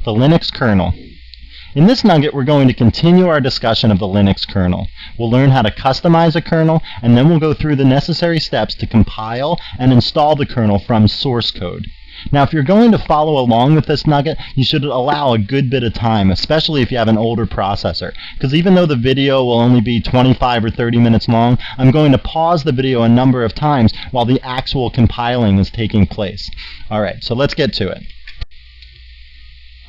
the Linux kernel. In this nugget, we're going to continue our discussion of the Linux kernel. We'll learn how to customize a kernel, and then we'll go through the necessary steps to compile and install the kernel from source code. Now, if you're going to follow along with this nugget, you should allow a good bit of time, especially if you have an older processor. Because even though the video will only be 25 or 30 minutes long, I'm going to pause the video a number of times while the actual compiling is taking place. Alright, so let's get to it.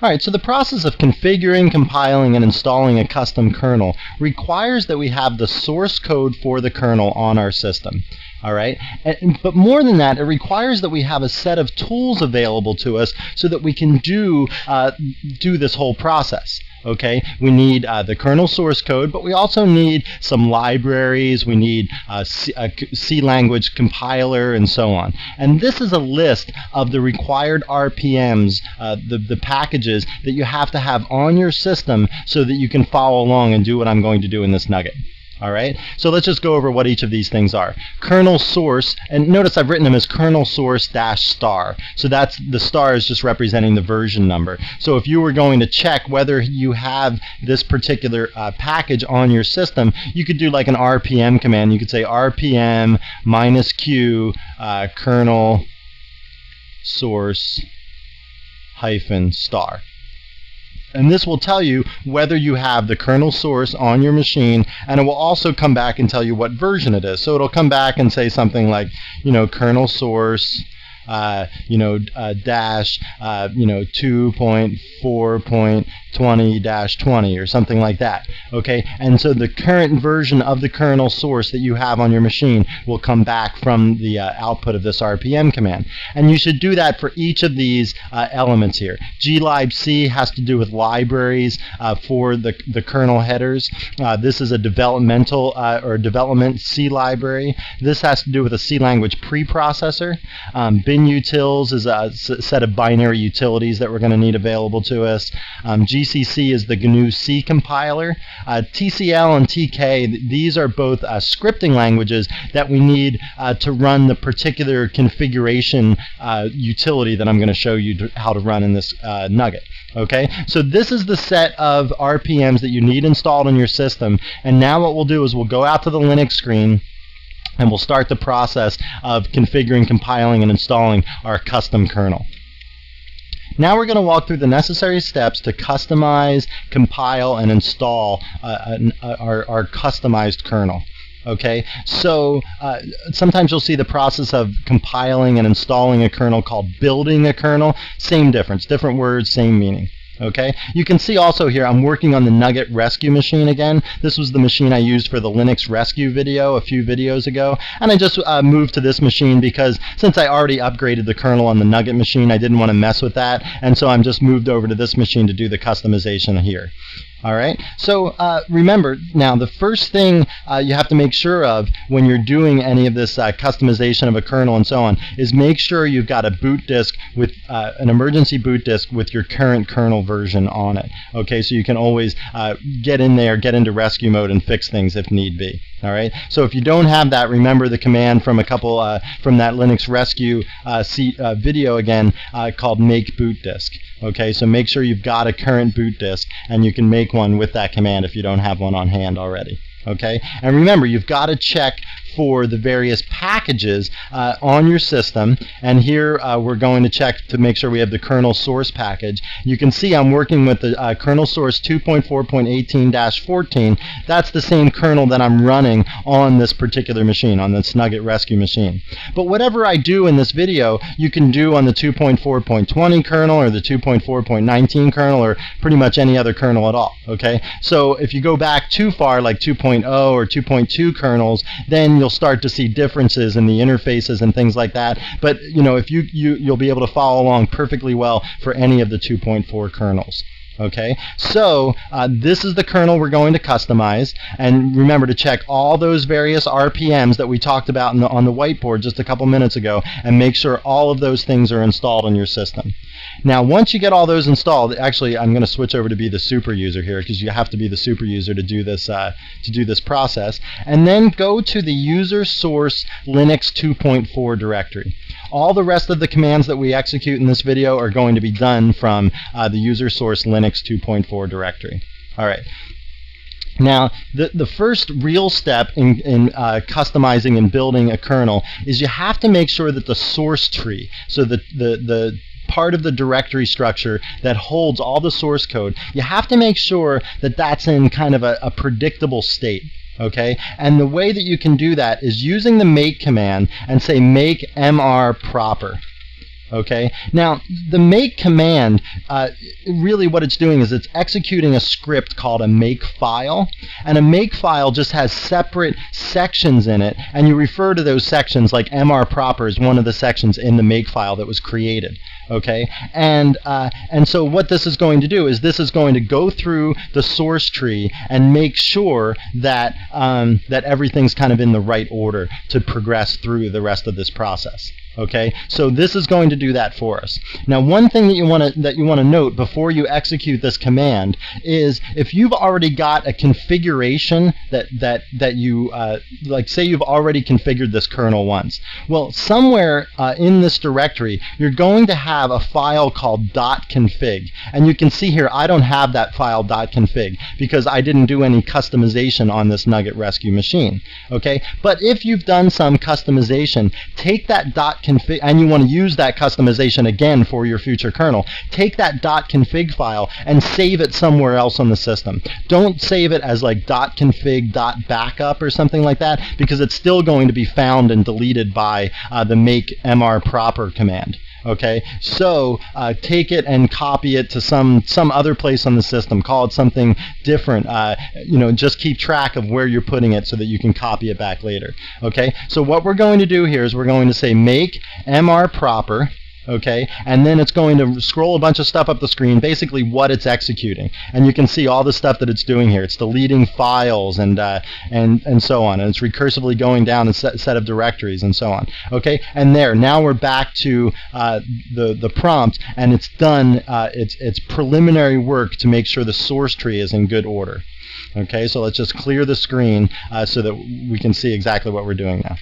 Alright, so the process of configuring, compiling, and installing a custom kernel requires that we have the source code for the kernel on our system. Alright, but more than that, it requires that we have a set of tools available to us so that we can do this whole process. Okay, we need the kernel source code, but we also need some libraries, we need a C language compiler, and so on. And this is a list of the required RPMs, the packages that you have to have on your system so that you can follow along and do what I'm going to do in this nugget. Alright, so let's just go over what each of these things are. Kernel source, and notice I've written them as kernel source -star. So that's, the star is just representing the version number. So if you were going to check whether you have this particular package on your system, you could do like an RPM command. You could say RPM -q kernel source -star. And this will tell you whether you have the kernel source on your machine, and it will also come back and tell you what version it is. So it'll come back and say something like, kernel source, dash, 2.4.20-20 or something like that. Okay, and so the current version of the kernel source that you have on your machine will come back from the output of this RPM command. And you should do that for each of these elements here. glibc has to do with libraries for the kernel headers. This is a developmental or development C library. This has to do with a C language preprocessor. Binutils is a set of binary utilities that we're going to need available to us. GCC is the GNU C compiler. TCL and TK, these are both scripting languages that we need to run the particular configuration utility that I'm going to show you how to run in this nugget. Okay, so this is the set of RPMs that you need installed on your system, and now what we'll do is we'll go out to the Linux screen and we'll start the process of configuring, compiling, and installing our custom kernel. Now we're going to walk through the necessary steps to customize, compile, and install our customized kernel. Okay, so sometimes you'll see the process of compiling and installing a kernel called building a kernel. Same difference, different words, same meaning. Okay, you can see also here I'm working on the Nugget Rescue machine again. This was the machine I used for the Linux Rescue video a few videos ago, and I just moved to this machine because since I already upgraded the kernel on the Nugget machine, I didn't want to mess with that, and so I'm just moved over to this machine to do the customization here. Alright, so remember, now the first thing you have to make sure of when you're doing any of this customization of a kernel and so on is make sure you've got a boot disk with an emergency boot disk with your current kernel version on it. Okay, so you can always get in there, get into rescue mode and fix things if need be. Alright, so if you don't have that, remember the command from a couple from that Linux Rescue video again called make boot disk. Okay, so make sure you've got a current boot disk, and you can make one with that command if you don't have one on hand already. Okay, and remember, you've got to check for the various packages on your system, and here we're going to check to make sure we have the kernel source package. You can see I'm working with the kernel source 2.4.18-14. That's the same kernel that I'm running on this particular machine, on this Nugget Rescue machine. But whatever I do in this video, you can do on the 2.4.20 kernel or the 2.4.19 kernel or pretty much any other kernel at all. Okay, so if you go back too far, like 2.0 or 2.2 kernels, then you'll start to see differences in the interfaces and things like that. But if you'll be able to follow along perfectly well for any of the 2.4 kernels. Okay, so this is the kernel we're going to customize, and remember to check all those various RPMs that we talked about on the whiteboard just a couple minutes ago, and make sure all of those things are installed on your system. Now, once you get all those installed, actually, I'm going to switch over to be the super user here because you have to be the super user to do this process. And then go to the user source Linux 2.4 directory. All the rest of the commands that we execute in this video are going to be done from the user source Linux 2.4 directory. All right. Now, the first real step in customizing and building a kernel is you have to make sure that the source tree, so the part of the directory structure that holds all the source code, you have to make sure that that's in kind of a predictable state. Okay, and the way that you can do that is using the make command and say make mr proper. Okay, now the make command, really what it's doing is it's executing a script called a make file, and a make file just has separate sections in it, and you refer to those sections like mr proper is one of the sections in the make file that was created. Okay, and so what this is going to do is this is going to go through the source tree and make sure that that everything's kind of in the right order to progress through the rest of this process. Okay, so this is going to do that for us. Now, one thing that you want to note before you execute this command is if you've already got a configuration that you like, say you've already configured this kernel once. Well, somewhere in this directory, you're going to have a file called .config, and you can see here I don't have that file .config because I didn't do any customization on this Nugget Rescue machine. Okay, but if you've done some customization, take that .config, and you want to use that customization again for your future kernel, take that .config file and save it somewhere else on the system. Don't save it as like .config.backup or something like that, because it's still going to be found and deleted by the make mr proper command. Okay, so take it and copy it to some other place on the system. Call it something different. Just keep track of where you're putting it so that you can copy it back later. Okay, so what we're going to do here is we're going to say make mr proper. Okay, and then it's going to scroll a bunch of stuff up the screen, basically what it's executing, and you can see all the stuff that it's doing here. It's deleting files and so on, and it's recursively going down a set of directories and so on. Okay, and now we're back to the prompt, and it's done its preliminary work to make sure the source tree is in good order. Okay, so let's just clear the screen so that we can see exactly what we're doing now.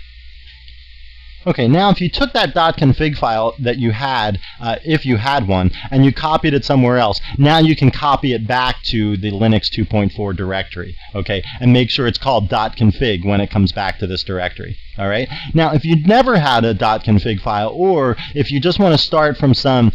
Okay, now if you took that .config file that you had, if you had one, and you copied it somewhere else, now you can copy it back to the Linux 2.4 directory, okay, and make sure it's called .config when it comes back to this directory. All right. Now, if you've never had a .config file, or if you just want to start from some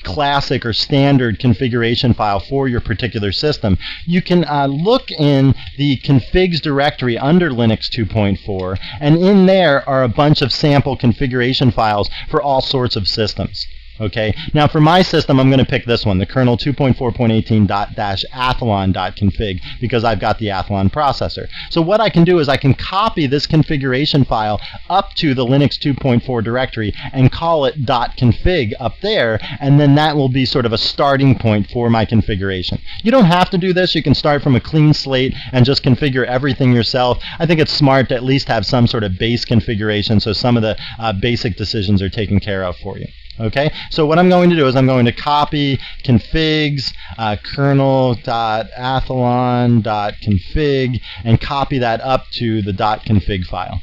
classic or standard configuration file for your particular system, you can look in the configs directory under Linux 2.4, and in there are a bunch of sample configuration files for all sorts of systems. Okay, now for my system, I'm going to pick this one, the kernel 2.4.18.-athlon.config, because I've got the Athlon processor. So what I can do is I can copy this configuration file up to the Linux 2.4 directory and call it .config up there, and then that will be sort of a starting point for my configuration. You don't have to do this. You can start from a clean slate and just configure everything yourself. I think it's smart to at least have some sort of base configuration so some of the basic decisions are taken care of for you. Okay, so what I'm going to do is I'm going to copy configs kernel.athlon.config and copy that up to the .config file.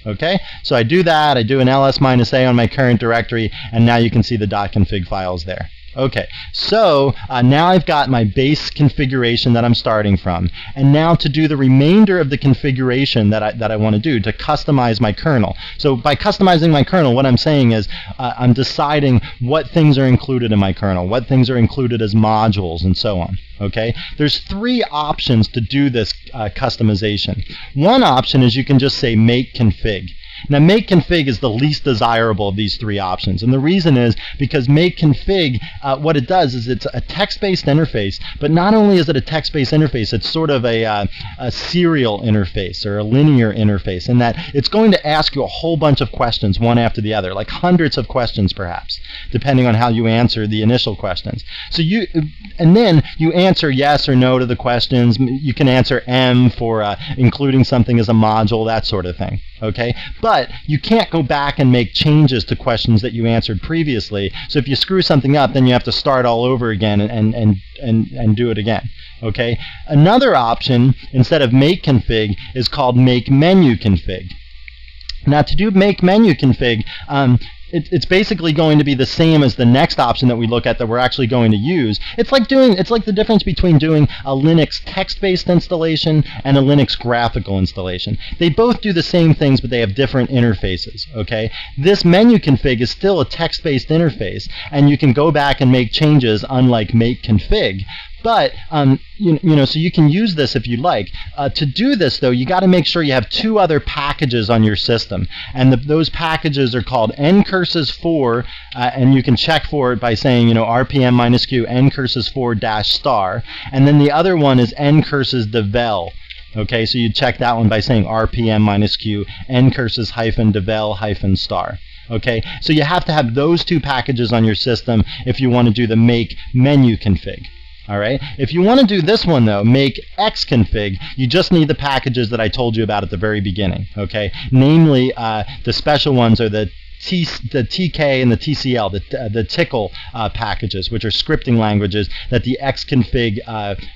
Okay, so I do that, I do an ls-a on my current directory, and now you can see the .config files there. Okay, so now I've got my base configuration that I'm starting from, and now to do the remainder of the configuration that I want to do to customize my kernel. So by customizing my kernel, what I'm saying is I'm deciding what things are included in my kernel, what things are included as modules, and so on. Okay, there's three options to do this customization. One option is you can just say make config. Now, make config is the least desirable of these three options, and the reason is because make config, what it does is it's a text-based interface, but not only is it a text-based interface, it's sort of a serial interface or a linear interface, in that it's going to ask you a whole bunch of questions one after the other, like hundreds of questions perhaps, depending on how you answer the initial questions. So and then you answer yes or no to the questions. You can answer M for including something as a module, that sort of thing. Okay, but you can't go back and make changes to questions that you answered previously. So if you screw something up, then you have to start all over again and do it again. Okay, another option instead of make config is called make menu config. Now, to do make menu config, it's basically going to be the same as the next option that we look at that we're actually going to use. It's like the difference between doing a Linux text-based installation and a Linux graphical installation. They both do the same things, but they have different interfaces. Okay, this menu config is still a text-based interface, and you can go back and make changes, unlike make config. But so you can use this if you like. To do this, though, you got to make sure you have two other packages on your system, and those packages are called ncurses4, and you can check for it by saying rpm-q ncurses4 *, and then the other one is ncurses-devel. Okay, so you check that one by saying rpm-q ncurses-devel-*. Okay, so you have to have those two packages on your system if you want to do the make menu config. All right. If you want to do this one, though, make xconfig, you just need the packages that I told you about at the very beginning. Okay. Namely, the special ones are the TK and the TCL, the TCL packages, which are scripting languages that the xconfig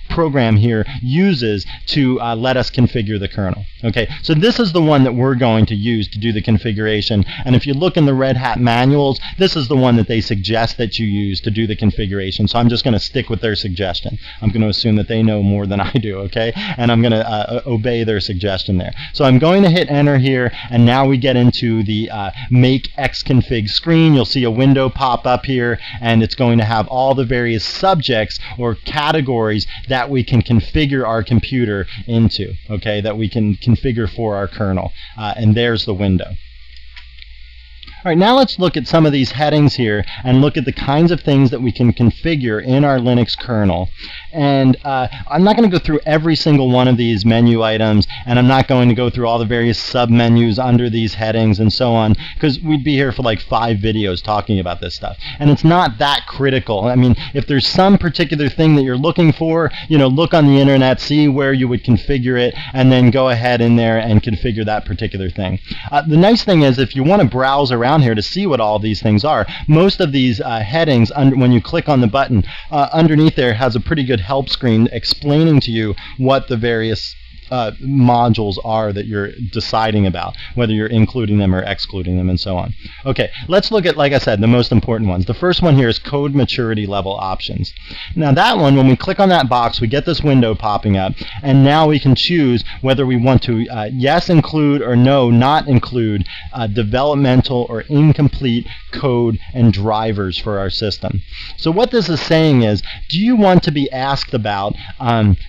program here uses to let us configure the kernel. Okay, so this is the one that we're going to use to do the configuration, and if you look in the Red Hat manuals, this is the one that they suggest that you use to do the configuration, so I'm just going to stick with their suggestion. I'm going to assume that they know more than I do, okay, and I'm going to obey their suggestion there. So I'm going to hit enter here, and now we get into the make xconfig screen. You'll see a window pop up here, and it's going to have all the various subjects or categories that we can configure our computer into, okay, that we can configure for our kernel. And there's the window. All right, now let's look at some of these headings here and look at the kinds of things that we can configure in our Linux kernel. And I'm not going to go through every single one of these menu items, and I'm not going to go through all the various sub-menus under these headings and so on, because we'd be here for like 5 videos talking about this stuff. And it's not that critical. I mean, if there's some particular thing that you're looking for, look on the internet, see where you would configure it, and then go ahead in there and configure that particular thing. The nice thing is, if you want to browse around here to see what all these things are, most of these headings, when you click on the button, underneath there has a pretty good help screen explaining to you what the various modules are that you're deciding about, whether you're including them or excluding them and so on. Okay, let's look at, like I said, the most important ones. The first one here is code maturity level options. Now that one, when we click on that box, we get this window popping up, and now we can choose whether we want to yes include or no not include developmental or incomplete code and drivers for our system. So what this is saying is, do you want to be asked about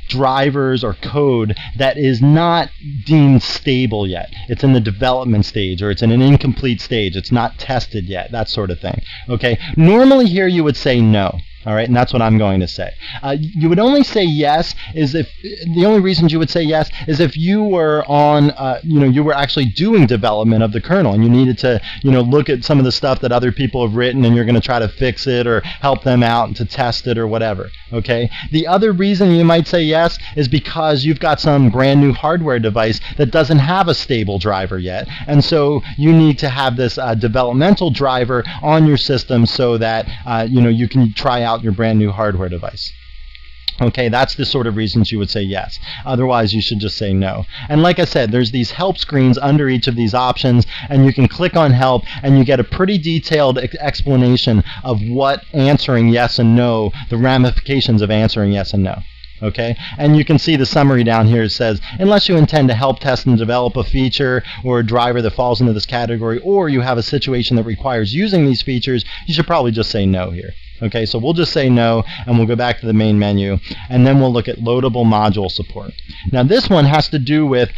drivers or code that is not deemed stable yet? It's in the development stage, or it's in an incomplete stage, it's not tested yet, that sort of thing. Okay, normally here you would say no. All right, and that's what I'm going to say. You would only say yes the only reasons you would say yes is if you were on, you were actually doing development of the kernel, and you needed to, look at some of the stuff that other people have written, and you're going to try to fix it or help them out to test it or whatever. Okay. The other reason you might say yes is because you've got some brand new hardware device that doesn't have a stable driver yet, and so you need to have this developmental driver on your system so that you can try out your brand new hardware device. Okay, that's the sort of reasons you would say yes. Otherwise, you should just say no. And like I said, there's these help screens under each of these options, and you can click on help, and you get a pretty detailed explanation of what answering yes and no, the ramifications of answering yes and no. Okay, and you can see the summary down here. It says, unless you intend to help test and develop a feature or a driver that falls into this category, or you have a situation that requires using these features, you should probably just say no here. Okay, so we'll just say no, and we'll go back to the main menu, and then we'll look at loadable module support. Now this one has to do with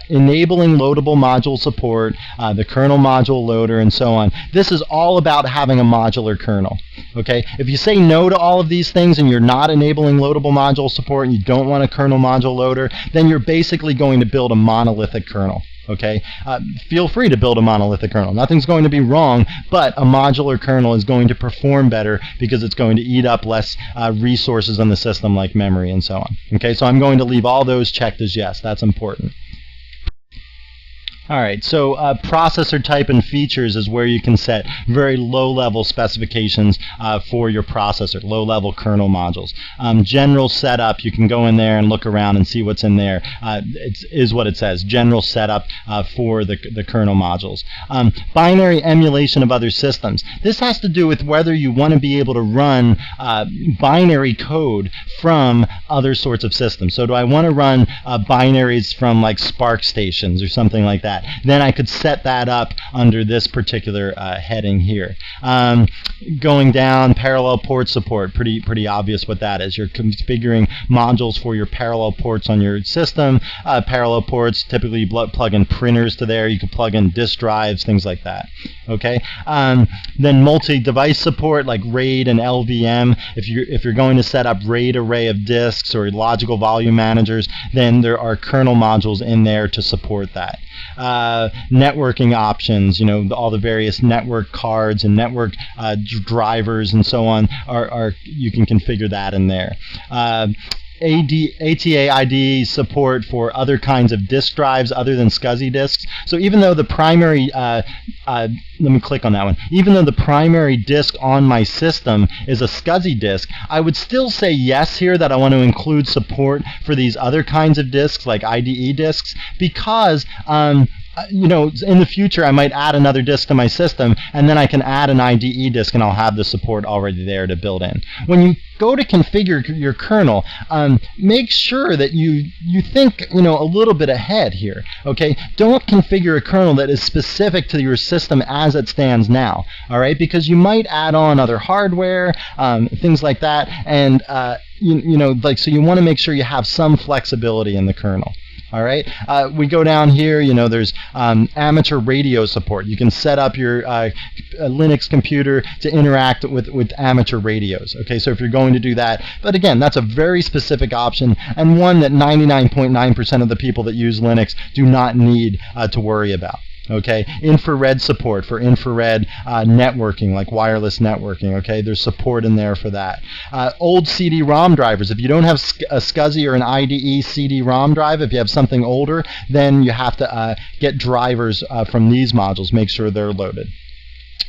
enabling loadable module support, the kernel module loader, and so on. This is all about having a modular kernel. Okay, if you say no to all of these things and you're not enabling loadable module support and you don't want a kernel module loader, then you're basically going to build a monolithic kernel. Okay, feel free to build a monolithic kernel. Nothing's going to be wrong, but a modular kernel is going to perform better because it's going to eat up less resources in the system, like memory and so on. Okay, so I'm going to leave all those checked as yes. That's important. Alright, so processor type and features is where you can set very low-level specifications for your processor, low-level kernel modules. General setup, you can go in there and look around and see what's in there. It is what it says, general setup for the kernel modules. Binary emulation of other systems. This has to do with whether you want to be able to run binary code from other sorts of systems. So do I want to run binaries from like SPARC stations or something like that? Then I could set that up under this particular heading here. Going down, parallel port support, pretty obvious what that is. You're configuring modules for your parallel ports on your system. Parallel ports, typically you plug in printers to there. You can plug in disk drives, things like that. Okay. Then multi-device support like RAID and LVM. If you're going to set up RAID array of disks or logical volume managers, then there are kernel modules in there to support that. Networking options, all the various network cards and network drivers and so on, you can configure that in there. ATA IDE support for other kinds of disk drives other than SCSI disks. So even though the primary, let me click on that one. Even though the primary disk on my system is a SCSI disk, I would still say yes here that I want to include support for these other kinds of disks like IDE disks because in the future I might add another disk to my system and then I can add an IDE disk and I'll have the support already there to build in. When you go to configure your kernel, make sure that you think a little bit ahead here. Okay, don't configure a kernel that is specific to your system as it stands now. All right, because you might add on other hardware, things like that, and so you want to make sure you have some flexibility in the kernel. All right, we go down here, there's amateur radio support. You can set up your Linux computer to interact with amateur radios. Okay, so if you're going to do that, but again, that's a very specific option and one that 99.9% of the people that use Linux do not need to worry about. Okay, infrared support for infrared networking, like wireless networking. Okay, there's support in there for that. Old CD-ROM drivers. If you don't have a SCSI or an IDE CD-ROM drive, if you have something older, then you have to get drivers from these modules. Make sure they're loaded.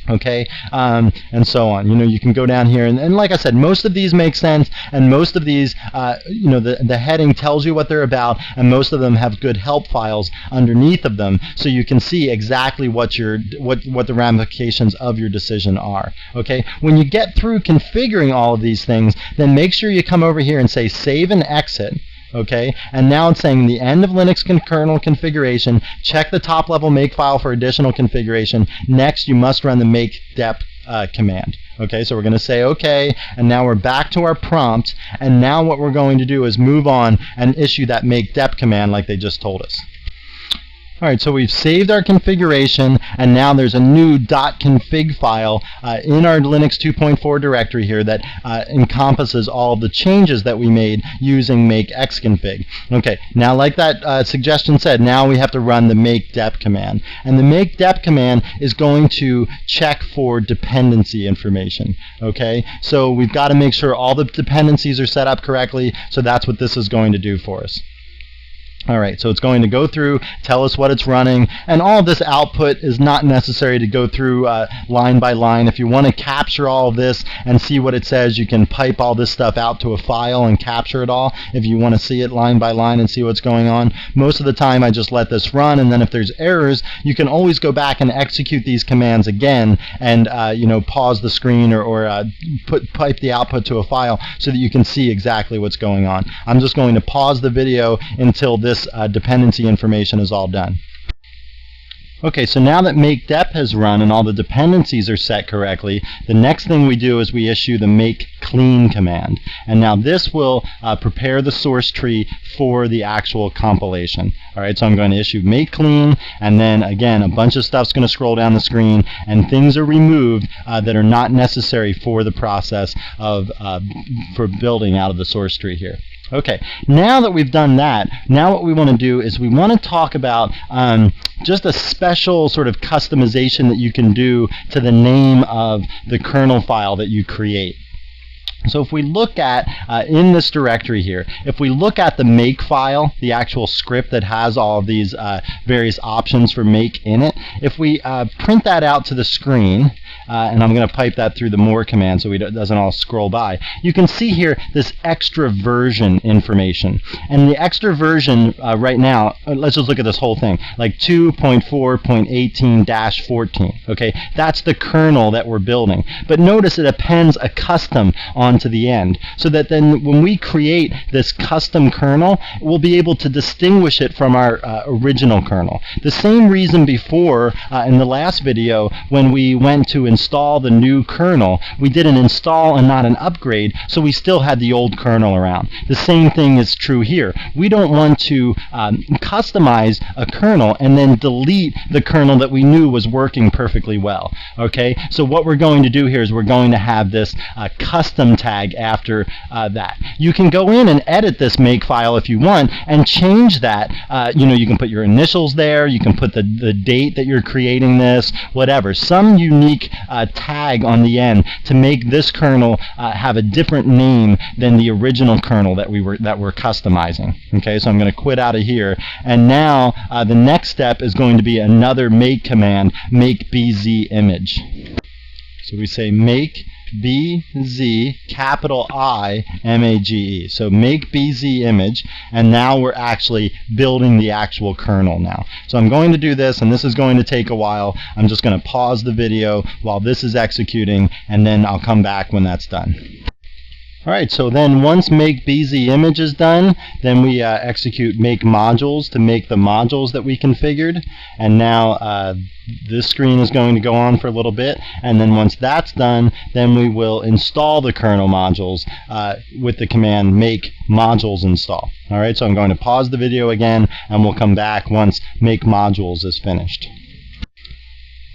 Okay, and so on. You can go down here, and like I said, most of these make sense, and most of these, the heading tells you what they're about, and most of them have good help files underneath of them, so you can see exactly what the ramifications of your decision are. Okay, when you get through configuring all of these things, then make sure you come over here and say Save and Exit. Okay, and now it's saying the end of Linux kernel configuration. Check the top level makefile for additional configuration. Next, you must run the make dep command. Okay, so we're going to say OK, and now we're back to our prompt, and now what we're going to do is move on and issue that make dep command like they just told us. Alright, so we've saved our configuration, and now there's a new .config file in our Linux 2.4 directory here that encompasses all of the changes that we made using make xconfig. Okay, now like that suggestion said, now we have to run the make dep command. And the make dep command is going to check for dependency information. Okay, so we've got to make sure all the dependencies are set up correctly, so that's what this is going to do for us. Alright, so it's going to go through, tell us what it's running, and all of this output is not necessary to go through line by line. If you want to capture all of this and see what it says, you can pipe all this stuff out to a file and capture it all if you want to see it line by line and see what's going on. Most of the time I just let this run, and then if there's errors, you can always go back and execute these commands again and pause the screen or pipe the output to a file so that you can see exactly what's going on. I'm just going to pause the video until this dependency information is all done. Okay, so now that make dep has run and all the dependencies are set correctly, the next thing we do is we issue the make clean command. And now this will prepare the source tree for the actual compilation. Alright, so I'm going to issue make clean, and then again a bunch of stuff's going to scroll down the screen, and things are removed that are not necessary for the process of for building out of the source tree here. Okay, now that we've done that, now what we want to do is we want to talk about just a special sort of customization that you can do to the name of the kernel file that you create. So if we look at, in this directory here, if we look at the make file, the actual script that has all of these various options for make in it, if we print that out to the screen, and I'm going to pipe that through the more command so it doesn't all scroll by, you can see here this extra version information. And the extra version right now, let's just look at this whole thing, like 2.4.18-14. Okay, that's the kernel that we're building. But notice it appends a custom onto the end, so that then when we create this custom kernel, we'll be able to distinguish it from our original kernel. The same reason before in the last video when we went to install the new kernel, we did an install and not an upgrade, so we still had the old kernel around. The same thing is true here. We don't want to customize a kernel and then delete the kernel that we knew was working perfectly well. Okay, so what we're going to do here is we're going to have this custom tag after that. You can go in and edit this make file if you want and change that. You can put your initials there, you can put the date that you're creating this, whatever, some unique tag on the end to make this kernel have a different name than the original kernel that we're customizing. Okay, so I'm going to quit out of here, and now the next step is going to be another make command, make bz image. So we say make BZ capital I MAGE. So make BZ image, and now we're actually building the actual kernel now. So I'm going to do this, and this is going to take a while. I'm just going to pause the video while this is executing, and then I'll come back when that's done. Alright, so then once make BZ image is done, then we execute make modules to make the modules that we configured. And now this screen is going to go on for a little bit, and then once that's done, then we will install the kernel modules with the command make modules install. Alright, so I'm going to pause the video again, and we'll come back once make modules is finished.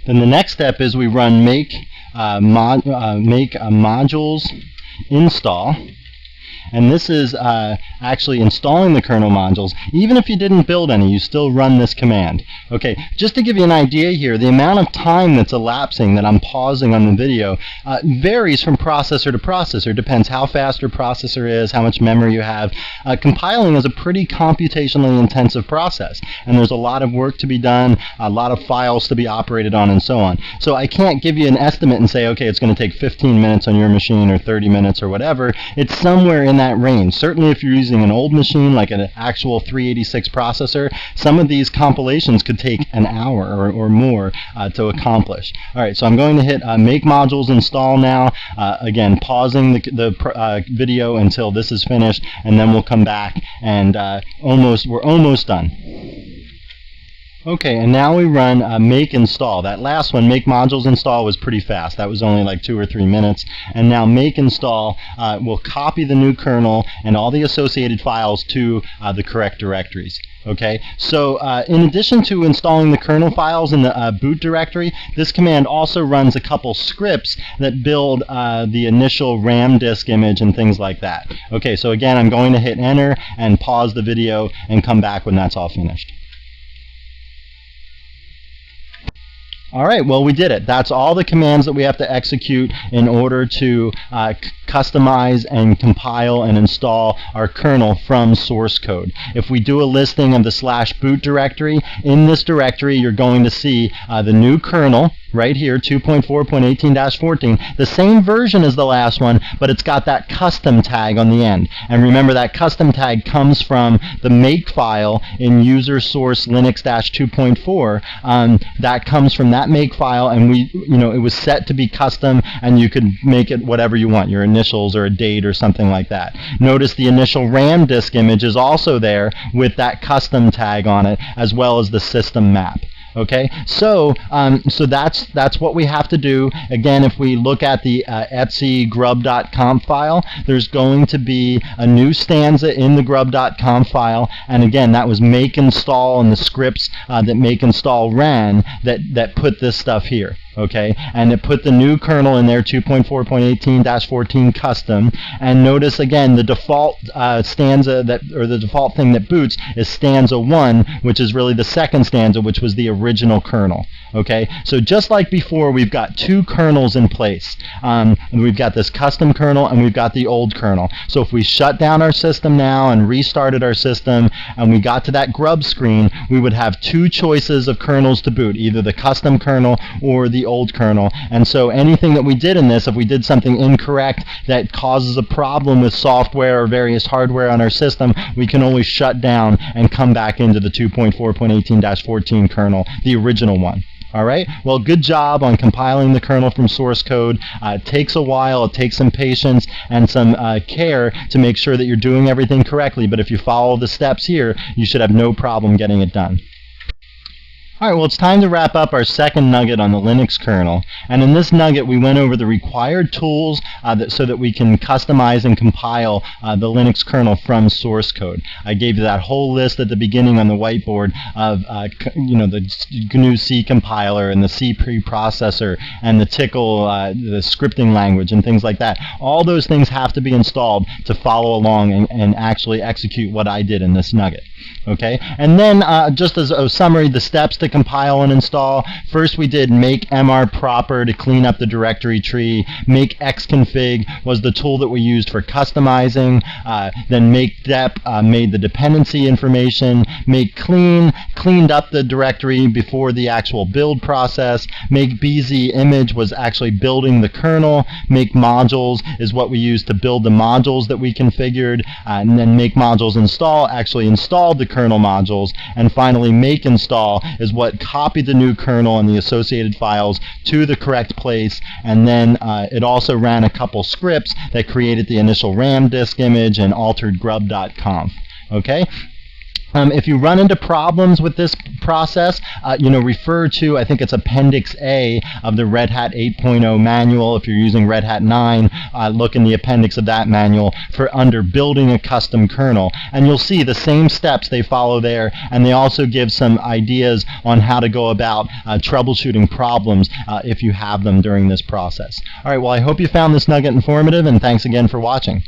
Then the next step is we run make modules install, and this is actually installing the kernel modules. Even if you didn't build any, you still run this command. Okay, just to give you an idea here, the amount of time that's elapsing that I'm pausing on the video varies from processor to processor. Depends how fast your processor is, how much memory you have. Compiling is a pretty computationally intensive process, and there's a lot of work to be done, a lot of files to be operated on, and so on. So I can't give you an estimate and say, okay, it's going to take 15 minutes on your machine or 30 minutes or whatever. It's somewhere in that range. Certainly if you're using an old machine like an actual 386 processor, some of these compilations could take an hour or more to accomplish. Alright, so I'm going to hit make modules install now, again pausing the video until this is finished, and then we'll come back and we're almost done. Okay, and now we run make install. That last one, make modules install, was pretty fast. That was only like 2 or 3 minutes. And now make install will copy the new kernel and all the associated files to the correct directories. Okay, so in addition to installing the kernel files in the boot directory, this command also runs a couple scripts that build the initial RAM disk image and things like that. Okay, so again, I'm going to hit enter and pause the video and come back when that's all finished. Alright, well, we did it. That's all the commands that we have to execute in order to customize and compile and install our kernel from source code. If we do a listing of the /boot directory, in this directory you're going to see the new kernel right here, 2.4.18-14, the same version as the last one, but it's got that custom tag on the end. And remember, that custom tag comes from the make file in user source Linux-2.4. That comes from that make file, and it was set to be custom, and you could make it whatever you want, your initials or a date or something like that. Notice the initial RAM disk image is also there with that custom tag on it, as well as the system map. Okay, so that's what we have to do. Again, if we look at the etc grub.conf file, there's going to be a new stanza in the grub.conf file, and again, that was make install and the scripts that make install ran that put this stuff here. Okay, and it put the new kernel in there, 2.4.18-14 custom, and notice again the default stanza the default thing that boots is stanza 1, which is really the second stanza, which was the original kernel. Okay, so just like before, we've got two kernels in place. We've got this custom kernel and we've got the old kernel. So if we shut down our system now and restarted our system and we got to that grub screen, we would have two choices of kernels to boot, either the custom kernel or the old kernel. And so anything that we did in this, if we did something incorrect that causes a problem with software or various hardware on our system, we can always shut down and come back into the 2.4.18-14 kernel, the original one. All right, well, good job on compiling the kernel from source code. It takes a while, it takes some patience and some care to make sure that you're doing everything correctly, but if you follow the steps here, you should have no problem getting it done. All right, well, it's time to wrap up our second nugget on the Linux kernel. And in this nugget, we went over the required tools so that we can customize and compile the Linux kernel from source code. I gave you that whole list at the beginning on the whiteboard of the GNU C compiler and the C preprocessor and the Tickle, the scripting language and things like that. All those things have to be installed to follow along and actually execute what I did in this nugget. Okay, and then just as a summary, the steps to compile and install. First, we did make mr proper to clean up the directory tree. Make xconfig was the tool that we used for customizing. Then make dep made the dependency information. Make clean cleaned up the directory before the actual build process. Make bz image was actually building the kernel. Make modules is what we used to build the modules that we configured. And then make modules install actually installed the kernel modules. And finally, make install is what copied the new kernel and the associated files to the correct place, and then it also ran a couple scripts that created the initial RAM disk image and altered grub.conf. Okay? If you run into problems with this process, refer to, I think it's Appendix A of the Red Hat 8.0 manual. If you're using Red Hat 9, look in the appendix of that manual for under building a custom kernel. And you'll see the same steps they follow there, and they also give some ideas on how to go about troubleshooting problems if you have them during this process. All right, well, I hope you found this nugget informative, and thanks again for watching.